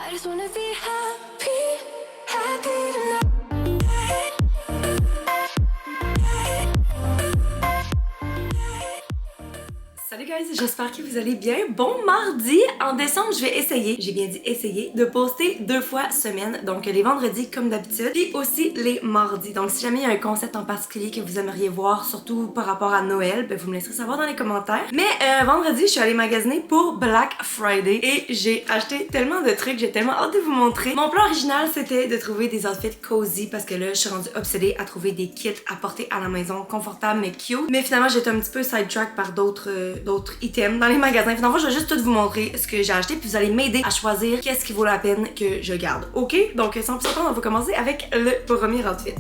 I just wanna be happy tonight. Salut guys, j'espère que vous allez bien. Bon mardi! En décembre, je vais essayer, j'ai bien dit essayer, de poster 2 fois semaine. Donc les vendredis comme d'habitude, puis aussi les mardis. Donc si jamais il y a un concept en particulier que vous aimeriez voir, surtout par rapport à Noël, ben vous me laisserez savoir dans les commentaires. Mais vendredi, je suis allée magasiner pour Black Friday et j'ai acheté tellement de trucs, j'ai tellement hâte de vous montrer. Mon plan original, c'était de trouver des outfits cozy parce que là, je suis rendue obsédée à trouver des kits à porter à la maison, confortables mais cute. Mais finalement, j'ai été un petit peu sidetrack par d'autres items dans les magasins. Finalement, je vais juste tout vous montrer ce que j'ai acheté puis vous allez m'aider à choisir qu'est-ce qui vaut la peine que je garde. Ok? Donc sans plus attendre, on va commencer avec le premier outfit.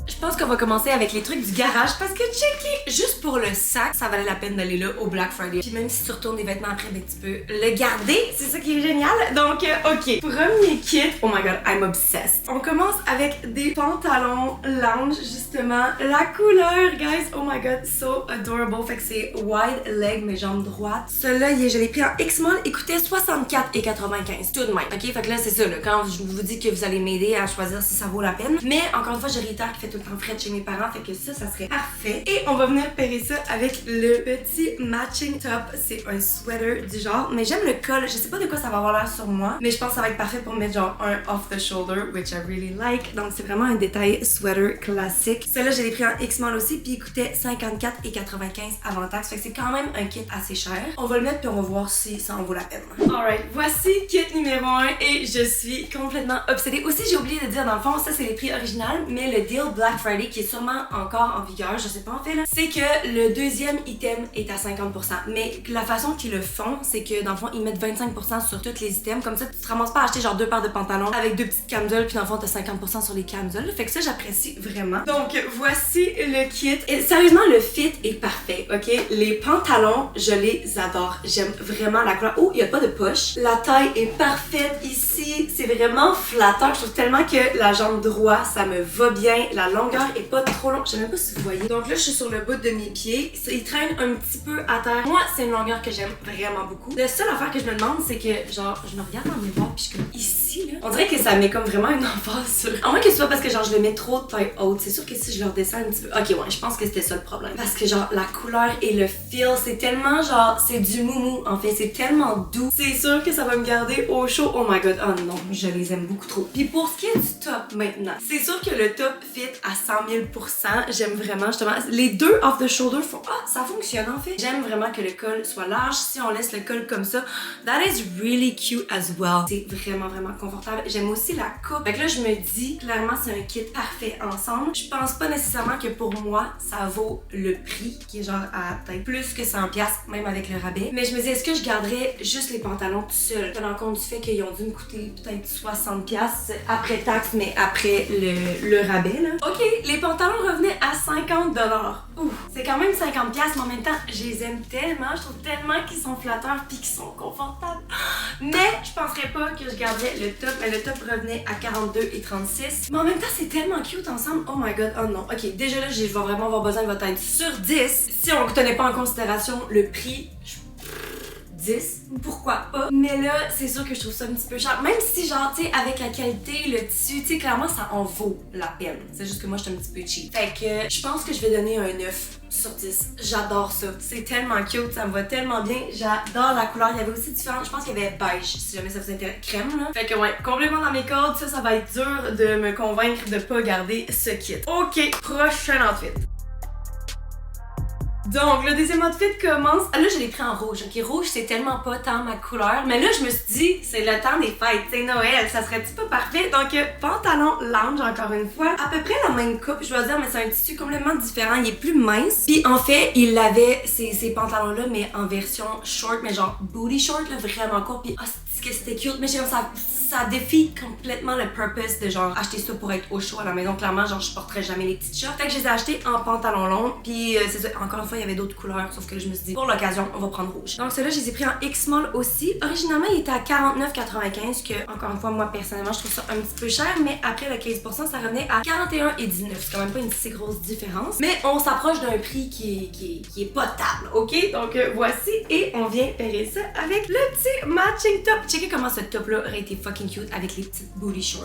Je pense qu'on va commencer avec les trucs du garage parce que checker juste pour le sac, ça valait la peine d'aller là au Black Friday. Puis même si tu retournes des vêtements après, ben tu peux le garder. C'est ça qui est génial. Donc ok, premier kit. Oh my god, I'm obsessed. On commence avec des pantalons lounge justement. La couleur, guys, oh my god, so adorable. Fait que c'est wide leg, mes jambes droites. Celui-là, je l'ai pris en X-Mall. Il coûtait 64,95 tout de même. Ok, fait que là c'est ça là. Quand je vous dis que vous allez m'aider à choisir si ça vaut la peine. Mais encore une fois, je réitère qu'il fait tout le temps frais de chez mes parents, fait que ça serait parfait. Et on va venir pairer ça avec le petit matching top. C'est un sweater du genre, mais j'aime le col. Je sais pas de quoi ça va avoir l'air sur moi, mais je pense que ça va être parfait pour mettre genre un off the shoulder, which I really like. Donc c'est vraiment un détail sweater classique. Celui-là, je l'ai pris en X-Mall aussi, puis il coûtait 54,95 avant taxe, fait que c'est quand même un kit assez cher. On va le mettre puis on va voir si ça en vaut la peine. Alright, voici kit numéro 1 et je suis complètement obsédée. Aussi, j'ai oublié de dire dans le fond, ça c'est les prix originaux, mais le deal Black Friday qui est sûrement encore en vigueur, je sais pas en fait là, c'est que le deuxième item est à 50%. Mais la façon qu'ils le font, c'est que dans le fond, ils mettent 25% sur tous les items. Comme ça, tu te ramasses pas à acheter genre 2 paires de pantalons avec 2 petites camisoles, puis dans le fond, t'as 50% sur les camisoles. Fait que ça, j'apprécie vraiment. Donc, voici le kit. Et sérieusement, le fit est parfait, ok? Les pantalons, je les adore. J'aime vraiment la couleur. Oh, il y a pas de poche. La taille est parfaite ici. C'est vraiment flatteur. Je trouve tellement que la jambe droite, ça me va bien. La longueur est pas trop longue. Je sais même pas si vous voyez. Donc là, je suis sur le bout de mes pieds. Il traîne un petit peu à terre. Moi, c'est une longueur que j'aime vraiment beaucoup. La seule affaire que je me demande, c'est que genre, je me regarde dans le miroir puis je suis comme ici là. On dirait que ça met comme vraiment une emphase sur. À moins que ce soit parce que genre je le mets trop de taille haute. C'est sûr que si je le redescends un petit peu. Ok, ouais, je pense que c'était ça le problème. Parce que genre la couleur et le feel, c'est tellement genre, c'est du moumou en fait. C'est tellement doux. C'est sûr que ça va me garder au chaud. Oh my god. Oh non, je les aime beaucoup trop. Puis pour ce qui est du top maintenant, c'est sûr que le top fit à 100 000%. J'aime vraiment justement les deux off the shoulder font ça fonctionne en fait. J'aime vraiment que le col soit large. Si on laisse le col comme ça, that is really cute as well. C'est vraiment confortable. J'aime aussi la coupe. Fait que là je me dis clairement c'est un kit parfait ensemble. Je pense pas nécessairement que pour moi ça vaut le prix qui est genre à peut-être plus que 100$ même avec le rabais. Mais je me dis est-ce que je garderais juste les pantalons tout seul tenant compte du fait qu'ils ont dû me coûter peut-être 60$ après taxe mais après le rabais là. Ok, les pantalons revenaient à 50$. Ouh, c'est quand même 50$, mais en même temps, je les aime tellement, je trouve tellement qu'ils sont flatteurs pis qu'ils sont confortables. Mais je penserais pas que je garderais le top, mais le top revenait à 42,36$. Mais en même temps, c'est tellement cute ensemble. Oh my god, oh non. Ok, déjà là, je vais vraiment avoir besoin de votre aide sur 10. Si on ne tenait pas en considération le prix, 10, pourquoi pas. Mais là, c'est sûr que je trouve ça un petit peu cher. Même si genre, tu sais, avec la qualité, le tissu, tu sais, clairement, ça en vaut la peine. C'est juste que moi, je suis un petit peu cheap. Fait que je pense que je vais donner un 9 sur 10. J'adore ça. C'est tellement cute, ça me va tellement bien. J'adore la couleur. Il y avait aussi différentes, je pense qu'il y avait beige, si jamais ça vous intéresse. Crème, là. Fait que ouais, complètement dans mes cordes. Ça va être dur de me convaincre de pas garder ce kit. Ok, prochain outfit. Donc, le deuxième outfit commence. Là, je l'ai pris en rouge. Ok, rouge, c'est tellement pas tant ma couleur. Mais là, je me suis dit, c'est le temps des fêtes, c'est Noël, ça serait un petit peu parfait. Donc, pantalon lounge, encore une fois. À peu près la même coupe, je dois dire, mais c'est un tissu complètement différent. Il est plus mince. Puis, en fait, il avait ces pantalons-là, mais en version short, mais genre booty short, là, vraiment court. Puis, que c'était cute. Mais j'ai comme ça. ça défie complètement le purpose de genre acheter ça pour être au chaud à la maison. Clairement, genre je porterais jamais les petites shorts. Fait que je les ai achetés en pantalon long. Puis c'est ça, encore une fois, il y avait d'autres couleurs, sauf que je me suis dit pour l'occasion, on va prendre rouge. Donc ceux-là, je les ai pris en X-Small aussi. Originalement, il était à 49,95 que encore une fois, moi personnellement, je trouve ça un petit peu cher, mais après le 15%, ça revenait à 41,19. C'est quand même pas une si grosse différence. Mais on s'approche d'un prix qui est potable, ok? Donc voici, et on vient pairer ça avec le petit matching top. Checkez comment ce top-là aurait été fucking cute avec les petites booty shorts.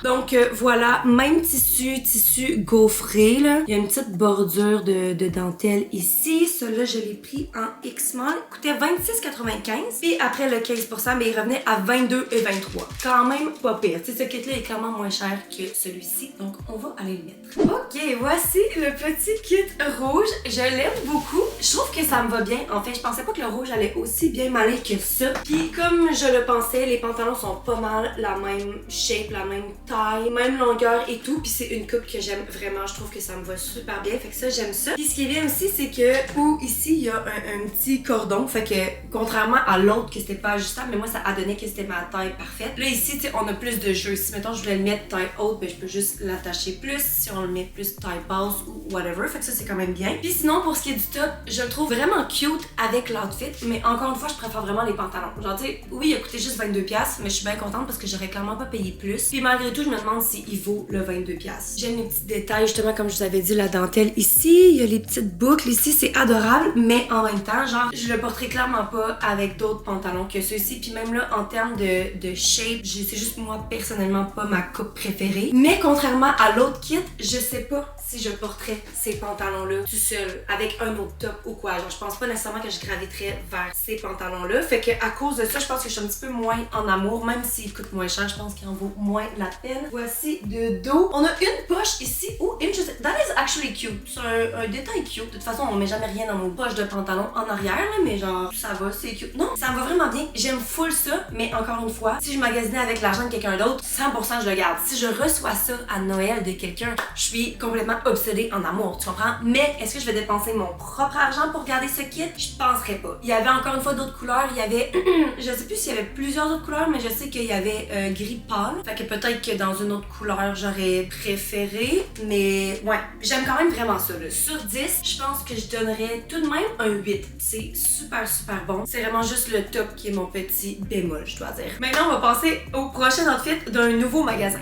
Donc voilà, même tissu gaufré là. Il y a une petite bordure de dentelle ici. Celui-là, je l'ai pris en X-Small. Il coûtait 26,95. Puis après le 15%, mais il revenait à 22,23. Quand même pas pire. Tu sais, ce kit-là est clairement moins cher que celui-ci. Donc on va aller le mettre. Ok, voici le petit kit rouge. Je l'aime beaucoup. Je trouve que ça me va bien. En fait, je pensais pas que le rouge allait aussi bien m'aller que ça. Puis comme je le pensais, les pantalons sont pas mal la même shape, la même taille, même longueur et tout. Puis c'est une coupe que j'aime vraiment. Je trouve que ça me va super bien. Fait que ça, j'aime ça. Puis ce qui est bien aussi, c'est que ici, il y a un petit cordon. Fait que contrairement à l'autre que c'était pas ajustable, mais moi, ça a donné que c'était ma taille parfaite. Là, ici, tu sais, on a plus de jeux. Si mettons, je voulais le mettre taille haute, ben je peux juste l'attacher plus. Si on le met plus taille basse ou whatever. Fait que ça, c'est quand même bien. Puis sinon, pour ce qui est du top, je le trouve vraiment cute avec l'outfit. Mais encore une fois, je préfère vraiment les pantalons. Genre, tu sais, oui, il a coûté juste 22$, mais je suis bien contente parce que j'aurais clairement pas payé plus. Puis malgré tout, je me demande s'il vaut le 22$. J'aime les petits détails, justement, comme je vous avais dit, la dentelle ici. Il y a les petites boucles ici, c'est adorable. Mais en même temps, genre, je le porterai clairement pas avec d'autres pantalons que ceux-ci. Puis même là, en termes de shape, c'est juste moi, personnellement, pas ma coupe préférée. Mais contrairement à l'autre kit, je sais pas si je porterais ces pantalons-là tout seul avec un autre top ou quoi. Genre, je pense pas nécessairement que je graviterais vers ces pantalons-là. Fait que à cause de ça, je pense que je suis un petit peu moins en amour. Même s'il coûte moins cher, je pense qu'il en vaut moins la peine. Voici de dos. On a une poche ici. Oh, interesting. That is actually cute. C'est un détail cute. De toute façon, on met jamais rien dans nos poches de pantalon en arrière, là, mais genre, ça va, c'est cute. Non, ça me va vraiment bien. J'aime full ça, mais encore une fois, si je magasinais avec l'argent de quelqu'un d'autre, 100% je le garde. Si je reçois ça à Noël de quelqu'un, je suis complètement obsédée en amour, tu comprends? Mais est-ce que je vais dépenser mon propre argent pour garder ce kit? Je penserais pas. Il y avait encore une fois d'autres couleurs. Il y avait, je sais plus s'il y avait plusieurs autres couleurs, mais je sais qu'il y avait gris pâle. Fait que peut-être que dans une autre couleur, j'aurais préféré. Mais ouais, j'aime quand même vraiment ça. Là. Sur 10, je pense que je donnerais tout de même un 8. C'est super, super bon. C'est vraiment juste le top qui est mon petit bémol, je dois dire. Maintenant, on va passer au prochain outfit d'un nouveau magasin.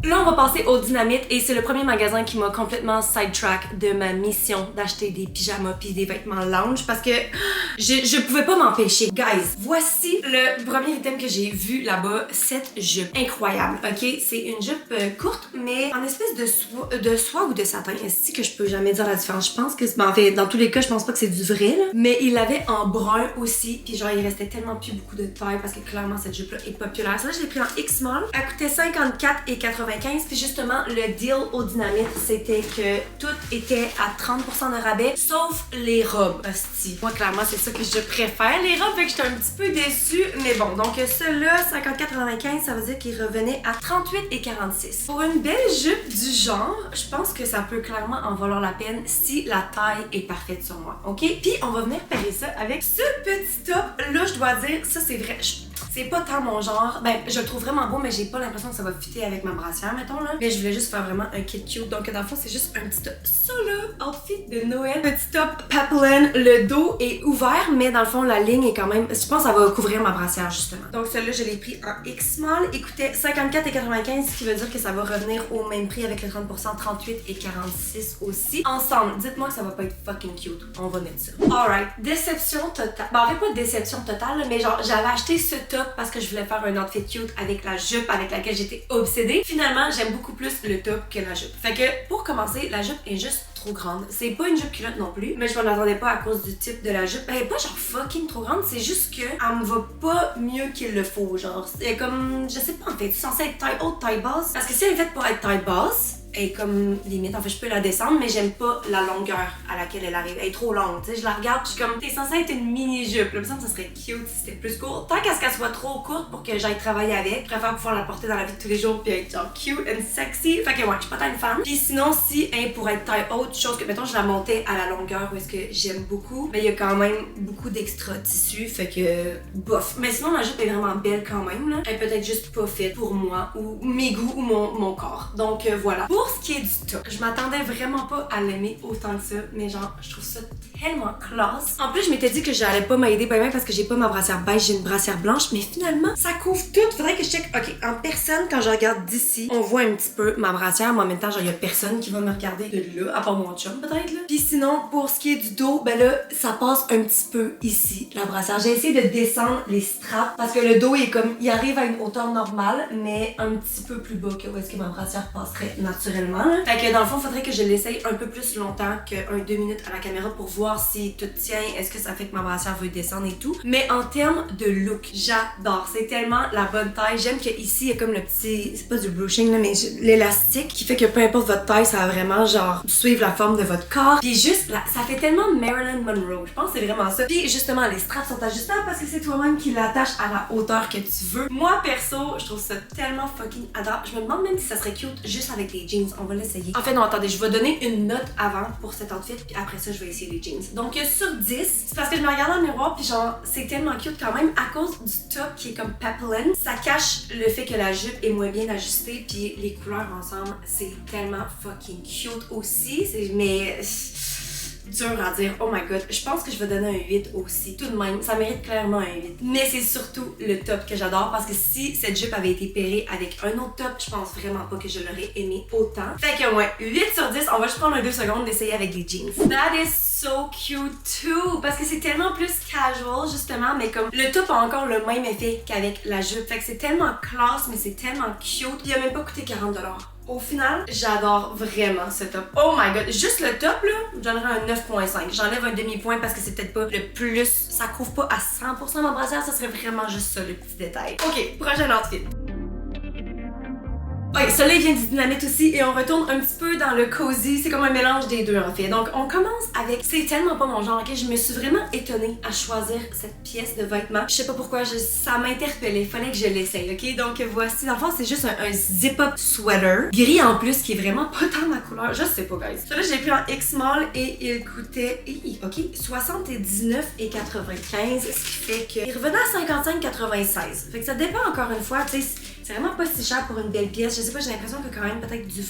Là, on va passer au Dynamite et c'est le premier magasin qui m'a complètement sidetrack de ma mission d'acheter des pyjamas puis des vêtements lounge parce que je pouvais pas m'empêcher. Guys, voici le premier item que j'ai vu là-bas, cette jupe. Incroyable, ok? C'est une jupe courte, mais en espèce de soie ou de satin. Est-ce que je peux jamais dire la différence? Je pense que en fait, dans tous les cas, je pense pas que c'est du vrai, là. Mais il l'avait en brun aussi, puis genre, il restait tellement plus beaucoup de taille parce que clairement, cette jupe-là est populaire. Ça, je l'ai pris en X-Small. Elle coûtait 54,95. Puis justement, le deal au Dynamite, c'était que tout était à 30% de rabais, sauf les robes. Hostie. Moi, clairement, c'est ça que je préfère, les robes, fait que j'étais un petit peu déçue. Mais bon, donc celui-là, 54,95, ça veut dire qu'il revenait à 38,46. Pour une belle jupe du genre, je pense que ça peut clairement en valoir la peine si la taille est parfaite sur moi, ok? Puis on va venir pairer ça avec ce petit top-là, je dois dire, ça c'est vrai. C'est pas tant mon genre. Ben, je le trouve vraiment beau, mais j'ai pas l'impression que ça va fitter avec ma brassière, mettons, là. Mais je voulais juste faire vraiment un kit cute. Donc, dans le fond, c'est juste un petit top. Ça, là, outfit de Noël. Petit top Papelin. Le dos est ouvert, mais dans le fond, la ligne est quand même... Je pense que ça va couvrir ma brassière, justement. Donc, celui-là, je l'ai pris en X-Small. Il coûtait 54,95, ce qui veut dire que ça va revenir au même prix avec le 30%, 38,46 aussi. Ensemble, dites-moi que ça va pas être fucking cute. On va mettre ça. Alright. Déception totale. Ben, en fait, pas de déception totale, mais genre, j'avais acheté ce top parce que je voulais faire un outfit cute avec la jupe avec laquelle j'étais obsédée. Finalement, j'aime beaucoup plus le top que la jupe. Fait que pour commencer, la jupe est juste trop grande. C'est pas une jupe culotte non plus, mais je m'en attendais pas à cause du type de la jupe. Elle est pas genre fucking trop grande, c'est juste que elle me va pas mieux qu'il le faut. Genre, c'est comme, je sais pas en fait, c'est censé être taille haute, taille basse. Parce que si elle est faite pour être taille basse, elle est comme limite, en fait je peux la descendre, mais j'aime pas la longueur à laquelle elle arrive. Elle est trop longue, tu sais, je la regarde puis je suis comme, t'es censée être une mini jupe. Là, ça serait cute si c'était plus court. Tant qu'à ce qu'elle soit trop courte pour que j'aille travailler avec, je préfère pouvoir la porter dans la vie de tous les jours puis être genre cute and sexy. Fait que ouais, je suis pas tant une fan. Puis sinon, si elle pourrait être taille haute, autre chose que, mettons, je la montais à la longueur où est-ce que j'aime beaucoup, mais il y a quand même beaucoup d'extra tissu, fait que bof. Mais sinon, la jupe est vraiment belle quand même, là. Elle est peut-être juste pas faite pour moi, ou mes goûts, ou mon corps. Donc voilà. Pour ce qui est du top, je m'attendais vraiment pas à l'aimer autant que ça, mais genre, je trouve ça tellement classe. En plus, je m'étais dit que j'allais pas m'aider ben parce que j'ai pas ma brassière beige, j'ai une brassière blanche, mais finalement, ça couvre tout. Faudrait que je check. Ok, en personne, quand je regarde d'ici, on voit un petit peu ma brassière, mais en même temps, genre, y a personne qui va me regarder de là, à part mon chum peut-être, là. Puis sinon, pour ce qui est du dos, ben là, ça passe un petit peu ici, la brassière. J'ai essayé de descendre les straps parce que le dos, il est comme, il arrive à une hauteur normale, mais un petit peu plus bas que où est-ce que ma brassière passerait naturellement, là. Fait que dans le fond, faudrait que je l'essaye un peu plus longtemps qu'un 2 minutes à la caméra pour voir si tout tient, est-ce que ça fait que ma brassière veut descendre et tout. Mais en termes de look, j'adore. C'est tellement la bonne taille. J'aime qu'ici, il y a comme le petit, c'est pas du ruching là, mais l'élastique qui fait que peu importe votre taille, ça va vraiment genre suivre la forme de votre corps. Puis juste, là, ça fait tellement Marilyn Monroe. Je pense que c'est vraiment ça. Puis justement, les straps sont ajustables parce que c'est toi-même qui l'attaches à la hauteur que tu veux. Moi, perso, je trouve ça tellement fucking adorable. Je me demande même si ça serait cute juste avec des jeans. On va l'essayer. En fait, non, attendez, je vais donner une note avant pour cet outfit, puis après ça, je vais essayer les jeans. Donc, sur 10, c'est parce que je me regarde dans le miroir, puis genre, c'est tellement cute quand même à cause du top qui est comme peplin. Ça cache le fait que la jupe est moins bien ajustée, puis les couleurs ensemble, c'est tellement fucking cute aussi. Mais dur à dire, oh my god, je pense que je vais donner un 8 aussi, tout de même, ça mérite clairement un 8. Mais c'est surtout le top que j'adore parce que si cette jupe avait été pairée avec un autre top, je pense vraiment pas que je l'aurais aimé autant. Fait que ouais, 8 sur 10, on va juste prendre un 2 secondes d'essayer avec des jeans. That is so cute too, parce que c'est tellement plus casual justement, mais comme le top a encore le même effet qu'avec la jupe, fait que c'est tellement classe, mais c'est tellement cute, il a même pas coûté 40$. Au final, j'adore vraiment ce top. Oh my god, juste le top là, je donnerais un 9.5. J'enlève un demi-point parce que c'est peut-être pas le plus, ça couvre pas à 100% ma brassière, ça serait vraiment juste ça le petit détail. Ok, prochain outfit. Ok, celui-là il vient du Dynamite aussi et on retourne un petit peu dans le cozy, c'est comme un mélange des deux en fait. Donc on commence avec, c'est tellement pas mon genre, ok, je me suis vraiment étonnée à choisir cette pièce de vêtement. Je sais pas pourquoi, ça m'interpellait, fallait que je l'essaye, ok. Donc voici, dans le fond c'est juste un zip-up sweater, gris en plus qui est vraiment pas tant ma couleur, je sais pas guys. Celui-là je l'ai pris en X-Small et il coûtait, ok, 79,95, ce qui fait qu'il revenait à 55,96. Fait que ça dépend encore une fois, tu sais. C'est vraiment pas si cher pour une belle pièce. Je sais pas, j'ai l'impression qu'il y a quand même peut-être de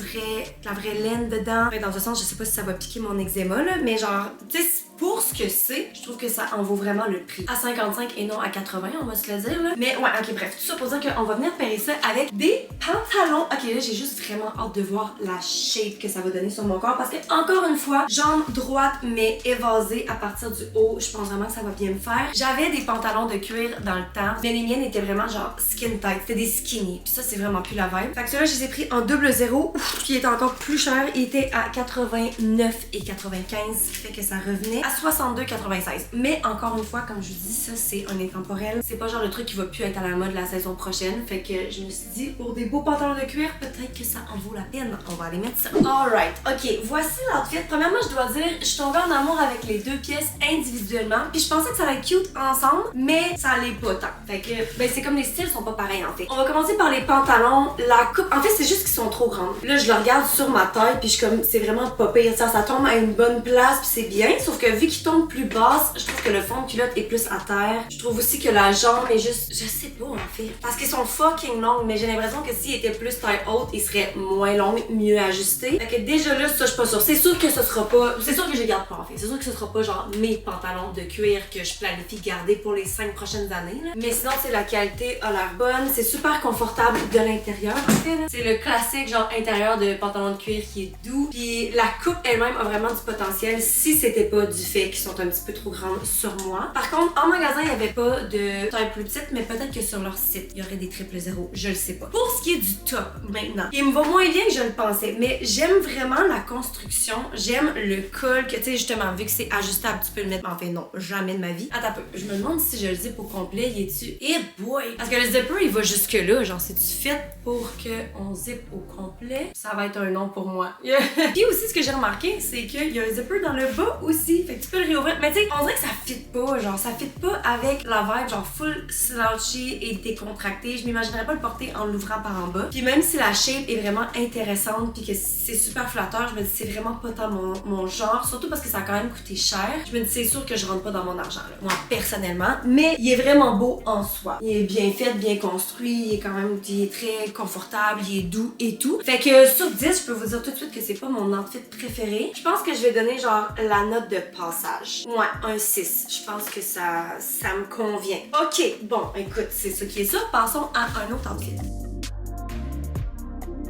la vraie laine dedans. Dans ce sens, je sais pas si ça va piquer mon eczéma là, mais genre, tu sais, pour ce que c'est, je trouve que ça en vaut vraiment le prix. À 55 et non à 80, on va se le dire là. Mais ouais, ok, bref, tout ça pour dire qu'on va venir pairer ça avec des pantalons. Ok, là, j'ai juste vraiment hâte de voir la shape que ça va donner sur mon corps parce que, encore une fois, jambe droite mais évasée à partir du haut. Je pense vraiment que ça va bien me faire. J'avais des pantalons de cuir dans le temps, mais les miennes étaient vraiment genre skin tight. C'était des skinny. Puis ça, c'est vraiment plus la vibe. Fait que ceux-là, je les ai pris en double zéro, qui était encore plus cher. Il était à 89,95, ce qui fait que ça revenait à 62,96. Mais encore une fois, comme je vous dis, ça, c'est un intemporel. C'est pas genre le truc qui va plus être à la mode la saison prochaine. Fait que je me suis dit, pour des beaux pantalons de cuir, peut-être que ça en vaut la peine. On va aller mettre ça. Alright, ok, voici l'outfit. Premièrement, je dois dire, je suis tombée en amour avec les deux pièces individuellement. Puis je pensais que ça allait être cute ensemble, mais ça allait pas tant. Fait que, ben, c'est comme les styles sont pas pareils en fait. On va commencer par les pantalons. La coupe, en fait, c'est juste qu'ils sont trop grands. Là, je le regarde sur ma taille, puis je suis comme, c'est vraiment pas pire. Ça tombe à une bonne place, puis c'est bien. Sauf que vu qu'ils tombent plus basse, je trouve que le fond de culotte est plus à terre. Je trouve aussi que la jambe est juste, je sais pas en fait. Parce qu'ils sont fucking longs, mais j'ai l'impression que s'ils étaient plus taille haute, ils seraient moins longs, mieux ajustés. Fait que déjà là, ça, je suis pas sûre. C'est sûr que ce sera pas, c'est sûr que je les garde pas en fait. C'est sûr que ce sera pas genre mes pantalons de cuir que je planifie garder pour les 5 prochaines années. Là. Mais sinon, c'est la qualité a l'air bonne. C'est super confortable de l'intérieur en fait. C'est le classique genre intérieur de pantalon de cuir qui est doux. Puis la coupe elle-même a vraiment du potentiel si c'était pas du fait qu'ils sont un petit peu trop grandes sur moi. Par contre, en magasin, il y avait pas de taille plus petite, mais peut-être que sur leur site, il y aurait des 000, je le sais pas. Pour ce qui est du top maintenant, il me va moins bien que je le pensais, mais j'aime vraiment la construction. J'aime le col que, tu sais, justement, vu que c'est ajustable, tu peux le mettre. En fait, non, jamais de ma vie. Attends un peu, je me demande si je le zip au complet, il est-tu? Eh boy! Parce que le zipper, il va jusque-là. Genre, c'est-tu fait pour qu'on zip au complet? Ça va être un nom pour moi. Puis aussi, ce que j'ai remarqué, c'est qu'il y a un zipper dans le bas aussi. Fait que tu peux le réouvrir. Mais tu sais, on dirait que ça fit pas, genre ça fit pas avec la vibe genre full slouchy et décontractée. Je m'imaginerais pas le porter en l'ouvrant par en bas. Puis même si la shape est vraiment intéressante puis que c'est super flatteur, je me dis c'est vraiment pas tant mon genre, surtout parce que ça a quand même coûté cher. Je me dis c'est sûr que je rentre pas dans mon argent là, moi personnellement, mais il est vraiment beau en soi. Il est bien fait, bien construit, il est quand même, il est très confortable, il est doux et tout. Fait que sur 10, je peux vous dire tout de suite que c'est pas mon outfit préféré. Je pense que je vais donner genre la note de passage. Ouais, un 6. Je pense que ça me convient. Ok, bon, écoute, c'est ça qui est ça. Passons à un autre outfit.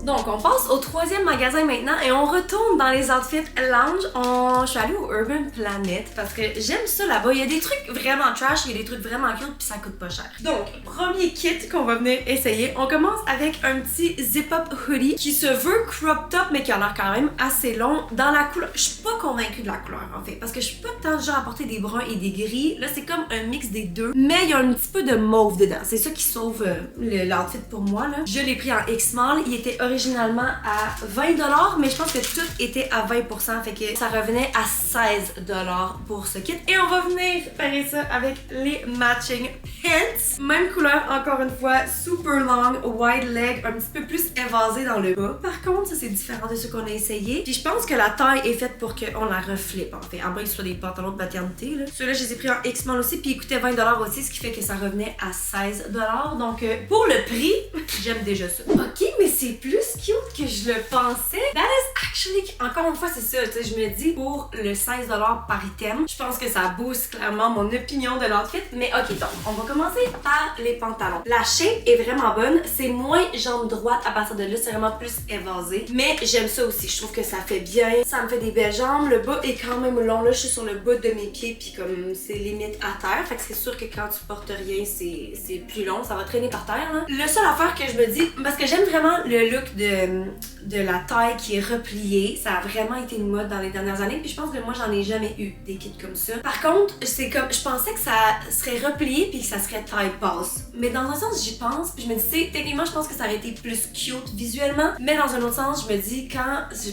Donc, on passe au troisième magasin maintenant et on retourne dans les outfits lounge. Je suis allée au Urban Planet parce que j'aime ça là-bas. Il y a des trucs vraiment trash, il y a des trucs vraiment cute puis ça coûte pas cher. Donc, premier kit qu'on va venir essayer. On commence avec un petit zip-up hoodie qui se veut crop top mais qui a l'air quand même assez long dans la couleur. Je suis pas convaincue de la couleur en fait parce que je suis pas tant du genre à porter des bruns et des gris. Là, c'est comme un mix des deux, mais il y a un petit peu de mauve dedans. C'est ça qui sauve l'outfit pour moi là. Je l'ai pris en X-Small. Il était originalement à 20$, mais je pense que tout était à 20%, fait que ça revenait à 16$ pour ce kit. Et on va venir faire ça avec les matching pants. Même couleur, encore une fois, super long, wide leg, un petit peu plus évasé dans le bas. Par contre, ça c'est différent de ce qu'on a essayé. Puis je pense que la taille est faite pour qu'on la reflippe en fait. En bas, il soit des pantalons de maternité. Ceux-là, je les ai pris en X-Small aussi, puis ils coûtaient 20$ aussi, ce qui fait que ça revenait à 16$. Donc pour le prix, j'aime déjà ça. Ok, mais c'est plus cute que je le pensais. That is actually... Encore une fois, c'est ça, tu sais, je me dis pour le 16$ par item, je pense que ça booste clairement mon opinion de l'outfit. Mais ok, donc, on va commencer par les pantalons. La shape est vraiment bonne. C'est moins jambe droite à partir de là, c'est vraiment plus évasé. Mais j'aime ça aussi, je trouve que ça fait bien. Ça me fait des belles jambes. Le bas est quand même long. Là, je suis sur le bas de mes pieds, puis comme c'est limite à terre. Fait que c'est sûr que quand tu portes rien, c'est plus long. Ça va traîner par terre, là. Le seul affaire que je me dis, parce que j'aime vraiment le look de la taille qui est repliée. Ça a vraiment été une mode dans les dernières années. Puis je pense que moi, j'en ai jamais eu des kits comme ça. Par contre, c'est comme, je pensais que ça serait replié puis que ça serait taille basse. Mais dans un sens, j'y pense. Puis je me dis, techniquement, je pense que ça aurait été plus cute visuellement. Mais dans un autre sens, je me dis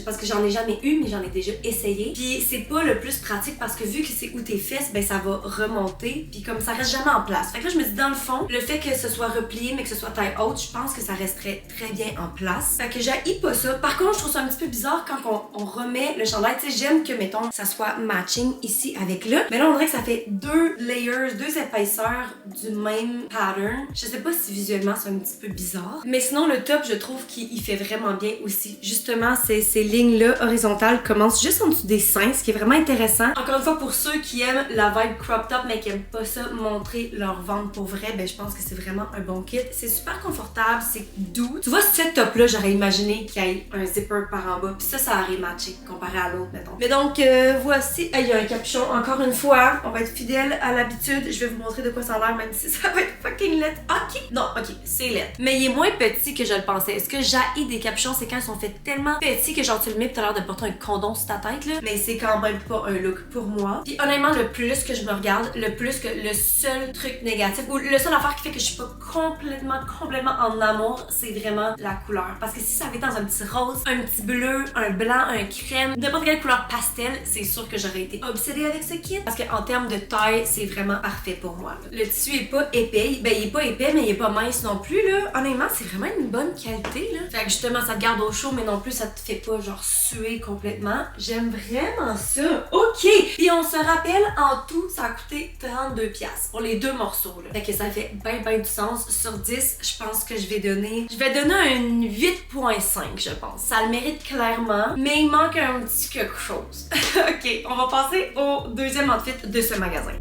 parce que j'en ai jamais eu, mais j'en ai déjà essayé. Puis c'est pas le plus pratique parce que vu que c'est où tes fesses, ben ça va remonter. Puis comme ça reste jamais en place. Fait que là, je me dis, dans le fond, le fait que ce soit replié mais que ce soit taille haute, je pense que ça resterait très bien en place. Fait que j'haïs pas ça. Par contre, je trouve ça un petit peu bizarre quand on remet le chandail. Tu sais, j'aime que, mettons, ça soit matching ici avec là. Mais là, on dirait que ça fait deux layers, deux épaisseurs du même pattern. Je sais pas si visuellement c'est un petit peu bizarre. Mais sinon, le top, je trouve qu'il fait vraiment bien aussi. Justement, ces lignes-là horizontales commencent juste en dessous des seins, ce qui est vraiment intéressant. Encore une fois, pour ceux qui aiment la vibe crop top, mais qui aiment pas ça, montrer leur ventre pour vrai, ben je pense que c'est vraiment un bon kit. C'est super confortable, c'est doux. Tu vois, ce top-là, j'aurais imaginé qu'il y ait un zipper par en bas. Puis ça aurait matché comparé à l'autre, mettons. Mais donc, voici. Il y a un capuchon. Encore une fois, on va être fidèle à l'habitude. Je vais vous montrer de quoi ça a l'air, même si ça va être fucking laid. Ok. Non, ok, c'est laid. Mais il est moins petit que je le pensais. Est-ce que j'haïs des capuchons, c'est quand ils sont faits tellement petits que genre tu le mets pis t'as l'air de porter un condom sur ta tête, là. Mais c'est quand même pas un look pour moi. Puis honnêtement, le plus que je me regarde, le plus que le seul truc négatif, ou le seul affaire qui fait que je suis pas complètement en amour, c'est vraiment la couleur. Parce que si ça avait été dans un petit rose, un petit bleu, un blanc, un crème, n'importe quelle couleur pastel, c'est sûr que j'aurais été obsédée avec ce kit. Parce qu'en termes de taille, c'est vraiment parfait pour moi, là. Le tissu est pas épais. Ben, il est pas épais, mais il est pas mince non plus, là. Honnêtement, c'est vraiment une bonne qualité, là. Fait que justement, ça te garde au chaud, mais non plus, ça te fait pas, genre, suer complètement. J'aime vraiment ça. OK! Puis on se rappelle, en tout, ça a coûté 32$ pour les deux morceaux, là. Fait que ça fait ben du sens. Sur 10, je pense que je vais donner un 8.5, je pense. Ça le mérite clairement, mais il manque un petit quelque chose. OK, on va passer au deuxième outfit de ce magasin.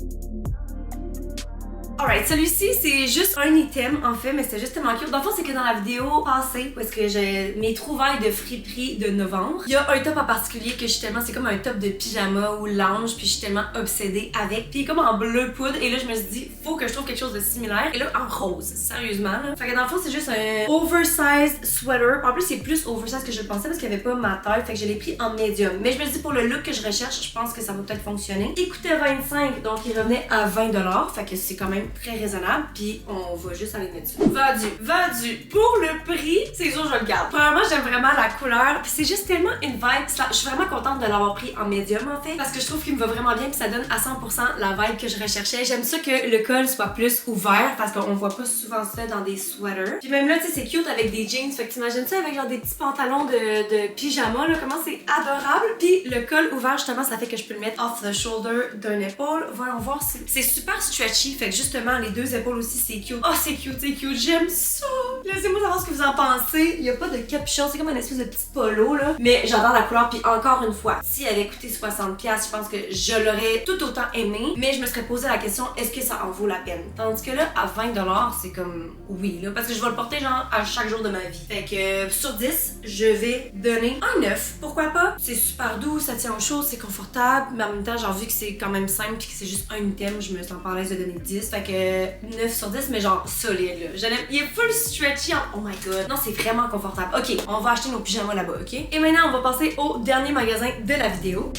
Alright, celui-ci, c'est juste un item en fait, mais c'est juste tellement cute. Dans le fond, c'est que dans la vidéo passée, parce que j'ai mes trouvailles de friperie de novembre, il y a un top en particulier que je suis tellement, c'est comme un top de pyjama ou lounge, puis je suis tellement obsédée avec. Puis il est comme en bleu poudre, et là je me suis dit, faut que je trouve quelque chose de similaire. Et là, en rose, sérieusement là. Fait que dans le fond, c'est juste un oversized sweater. En plus, c'est plus oversized que je le pensais parce qu'il n'y avait pas ma taille, fait que je l'ai pris en medium. Mais je me dis, pour le look que je recherche, je pense que ça va peut-être fonctionner. Il coûtait 25, donc il revenait à 20$, fait que c'est quand même même très raisonnable, puis on va juste aller mettre ça. Vendu. Pour le prix, c'est sûr je le garde. Premièrement, j'aime vraiment la couleur, puis c'est juste tellement une vibe. Je suis vraiment contente de l'avoir pris en médium en fait, parce que je trouve qu'il me va vraiment bien, puis ça donne à 100% la vibe que je recherchais. J'aime ça que le col soit plus ouvert, parce qu'on voit pas souvent ça dans des sweaters. Puis même là, tu sais, c'est cute avec des jeans, fait que t'imagines ça avec genre des petits pantalons de pyjama, là, comment c'est adorable. Puis le col ouvert, justement, ça fait que je peux le mettre off the shoulder d'une épaule. Voyons voir, c'est super stretchy, fait que justement, les deux épaules aussi, c'est cute. Oh, c'est cute, j'aime ça! Laissez-moi savoir ce que vous en pensez. Il y a pas de capuchon, c'est comme une espèce de petit polo, là. Mais j'adore la couleur, puis encore une fois, si elle avait coûté 60$, je pense que je l'aurais tout autant aimé, mais je me serais posé la question, est-ce que ça en vaut la peine? Tandis que là, à 20$, c'est comme oui, là, parce que je vais le porter genre à chaque jour de ma vie. Fait que sur 10, je vais donner un 9. Pourquoi pas? C'est super doux, ça tient aux choses, c'est confortable, mais en même temps, genre vu que c'est quand même simple puis que c'est juste un item, je me sens pas à l'aise de donner 10. Fait que 9 sur 10, mais genre solide, là. Je l'aime. Il est full stretchy. Oh my god. Non, c'est vraiment confortable. Ok, on va acheter nos pyjamas là-bas, ok? Et maintenant, on va passer au dernier magasin de la vidéo.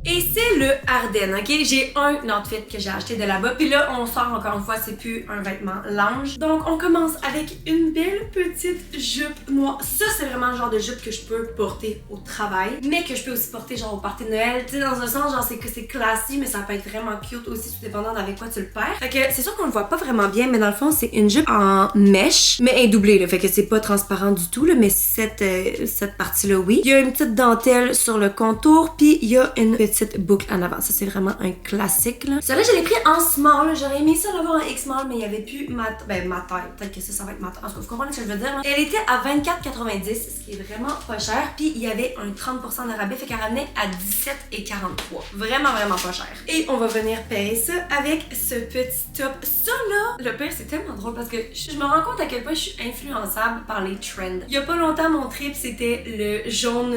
Et c'est le Ardennes, ok? J'ai un outfit que j'ai acheté de là-bas. Puis là, on sort encore une fois, c'est plus un vêtement lounge. Donc, on commence avec une belle petite jupe noire. Ça, c'est vraiment le genre de jupe que je peux porter au travail, mais que je peux aussi porter genre au party de Noël. Tu sais, dans un sens, genre, c'est que c'est classique, mais ça peut être vraiment cute aussi, tout dépendant d'avec quoi tu le perds. Fait que c'est sûr qu'on le voit pas vraiment bien, mais dans le fond, c'est une jupe en mèche, mais elle est doublée, là. Fait que c'est pas transparent du tout, là, mais cette partie-là, oui. Il y a une petite dentelle sur le contour, puis il y a une petite boucle en avant. Ça, c'est vraiment un classique, là. Celui-là, je l'ai pris en small. J'aurais aimé ça l'avoir en X-small, mais il y avait plus ma taille. Peut-être que ça va être ma taille. En tout cas, vous comprenez ce que je veux dire, là. Elle était à 24,90$, ce qui est vraiment pas cher. Puis, il y avait un 30% de rabais, fait qu'elle ramenait à 17,43$. Vraiment, vraiment pas cher. Et on va venir payer ça avec ce petit top. Ça, là, le pire, c'est tellement drôle parce que je me rends compte à quel point je suis influençable par les trends. Il y a pas longtemps, mon trip, c'était le jaune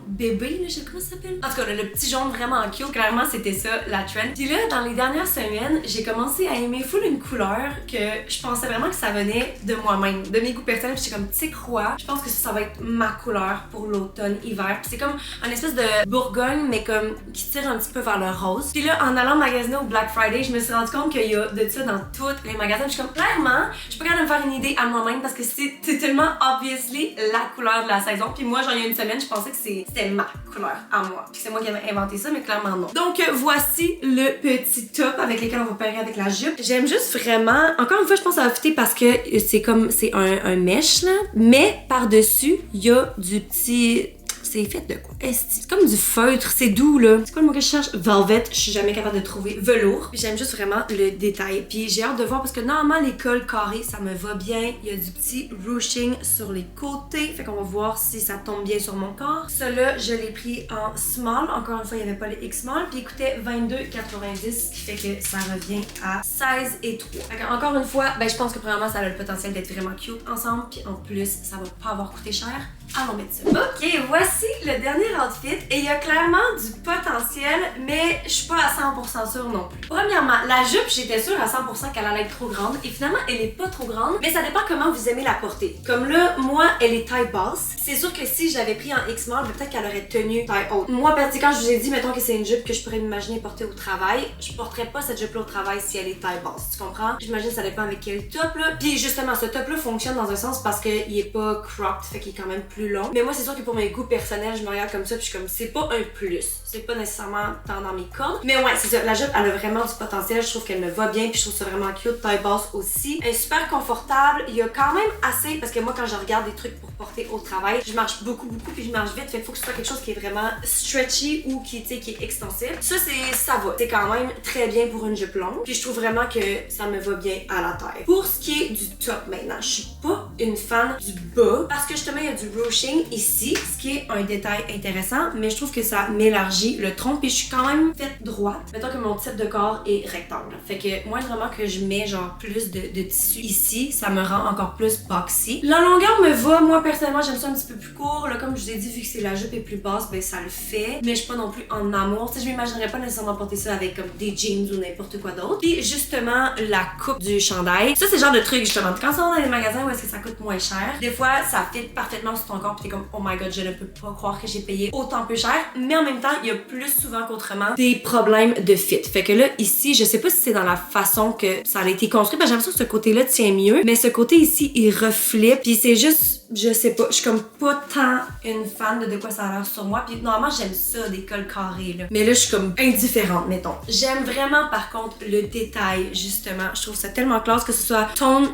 bébé, là, je sais pas comment ça s'appelle. En tout cas, le petit jaune vraiment cute. Clairement, c'était ça, la trend. Puis là, dans les dernières semaines, j'ai commencé à aimer full une couleur que je pensais vraiment que ça venait de moi-même, de mes goûts personnels. Puis j'étais comme, tu sais quoi? Je pense que ça va être ma couleur pour l'automne-hiver. Puis c'est comme une espèce de bourgogne, mais comme qui tire un petit peu vers le rose. Puis là, en allant magasiner au Black Friday, je me suis rendu compte qu'il y a de ça dans tous les magasins. Puis je suis comme, clairement, je peux quand même me faire une idée à moi-même parce que c'est tellement obviously la couleur de la saison. Puis moi, genre, il y a une semaine, je pensais que c'était ma couleur à moi. Puis c'est moi qui avais inventé ça, mais clairement non. Donc voici le petit top avec lequel on va pairer avec la jupe. J'aime juste vraiment, encore une fois je pense que ça va fitter parce que c'est comme, c'est un mesh là, mais par-dessus il y a du petit... C'est fait de quoi? C'est comme du feutre, c'est doux là. C'est quoi le mot que je cherche? Velvet, je suis jamais capable de trouver. Velours. Puis j'aime juste vraiment le détail. Puis j'ai hâte de voir parce que normalement les cols carrés, ça me va bien. Il y a du petit ruching sur les côtés. Fait qu'on va voir si ça tombe bien sur mon corps. Celui-là, je l'ai pris en small. Encore une fois, il n'y avait pas le X-small. Puis il coûtait 22,90$, ce qui fait que ça revient à 16,3$. Fait encore une fois, ben je pense que premièrement, ça a le potentiel d'être vraiment cute ensemble. Puis en plus, ça va pas avoir coûté cher. Allons mettre ça. Ok, voici le dernier outfit et il y a clairement du potentiel, mais je suis pas à 100% sûre non plus. Premièrement, la jupe, j'étais sûre à 100% qu'elle allait être trop grande et finalement, elle est pas trop grande, mais ça dépend comment vous aimez la porter. Comme là, moi, elle est taille basse. C'est sûr que si j'avais pris en X-small, peut-être qu'elle aurait tenu taille haute. Moi, quand je vous ai dit, mettons que c'est une jupe que je pourrais m'imaginer porter au travail, je porterais pas cette jupe-là au travail si elle est taille basse. Tu comprends? J'imagine que ça dépend avec quel top là. Puis justement, ce top-là fonctionne dans un sens parce qu'il est pas cropped, fait qu'il est quand même plus long. Mais moi, c'est sûr que pour mes goûts personnels, je me regarde comme ça, puis je suis comme, c'est pas un plus. C'est pas nécessairement tant dans mes cordes. Mais ouais, c'est ça. La jupe, elle a vraiment du potentiel. Je trouve qu'elle me va bien, puis je trouve ça vraiment cute. Taille basse aussi. Elle est super confortable. Il y a quand même assez, parce que moi, quand je regarde des trucs pour porter au travail, je marche beaucoup, puis je marche vite. Fait qu'il faut que ce soit quelque chose qui est vraiment stretchy ou qui est extensif. Ça va. C'est quand même très bien pour une jupe longue. Puis je trouve vraiment que ça me va bien à la taille. Pour ce qui est du top maintenant, je suis pas une fan du bas, parce que justement, il y a du ruching ici, ce qui est un détail intéressant, mais je trouve que ça m'élargit le tronc, puis je suis quand même faite droite. Mettons que mon type de corps est rectangle. Fait que moi, vraiment que je mets genre plus de tissu ici, ça me rend encore plus boxy. La longueur me va, moi personnellement, j'aime ça un petit peu plus court. Là, comme je vous ai dit, vu que c'est la jupe est plus basse, ben ça le fait. Mais je suis pas non plus en amour. Tu sais, je m'imaginerais pas nécessairement porter ça avec comme des jeans ou n'importe quoi d'autre. Puis justement, la coupe du chandail. Ça, c'est le genre de truc justement. Quand on va dans les magasins où est-ce que ça coûte moins cher, des fois, ça fit parfaitement sur ton encore pis t'es comme oh my god, je ne peux pas croire que j'ai payé autant peu cher, mais en même temps il y a plus souvent qu'autrement des problèmes de fit. Fait que là ici, je sais pas si c'est dans la façon que ça a été construit, parce que j'ai l'impression que ce côté-là tient mieux, mais ce côté ici il reflète, puis c'est juste, je sais pas, je suis comme pas tant une fan de quoi ça a l'air sur moi, puis normalement j'aime ça des cols carrés là, mais là je suis comme indifférente mettons. J'aime vraiment par contre le détail justement, je trouve ça tellement classe que ce soit ton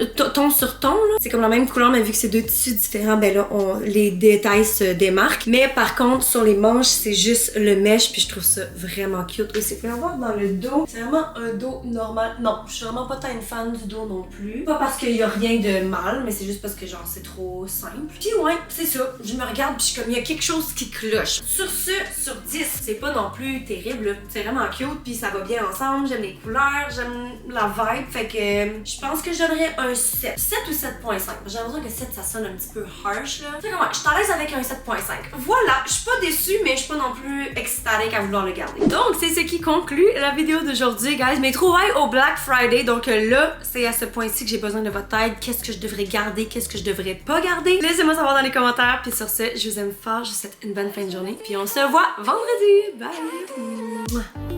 sur ton là, c'est comme la même couleur mais vu que c'est deux tissus différents, ben là les détails se démarquent, mais par contre sur les manches c'est juste le mesh, puis je trouve ça vraiment cute. Et c'est pour voir dans le dos, c'est vraiment un dos normal. Non, je suis vraiment pas tant une fan du dos non plus, pas parce qu'il y a rien de mal, mais c'est juste parce que genre c'est trop simple. Puis ouais, c'est ça, je me regarde puis je suis comme il y a quelque chose qui cloche. Sur 10, c'est pas non plus terrible, c'est vraiment cute puis ça va bien ensemble, j'aime les couleurs, j'aime la vibe, fait que je pense que je donnerais un 7 ou 7.5. J'ai l'impression que 7 ça sonne un petit peu harsh là. Fait que ouais, je suis à l'aise avec un 7.5. Voilà, je suis pas déçue mais je suis pas non plus extatique à vouloir le garder. Donc c'est ce qui conclut la vidéo d'aujourd'hui guys, mes trouvailles au Black Friday. Donc là, c'est à ce point-ci que j'ai besoin de votre aide. Qu'est-ce que je devrais garder, qu'est-ce que je devrais pas garder? Laissez-moi savoir dans les commentaires. Puis sur ce, je vous aime fort, je vous souhaite une bonne fin de journée. Puis on se voit vendredi. Bye!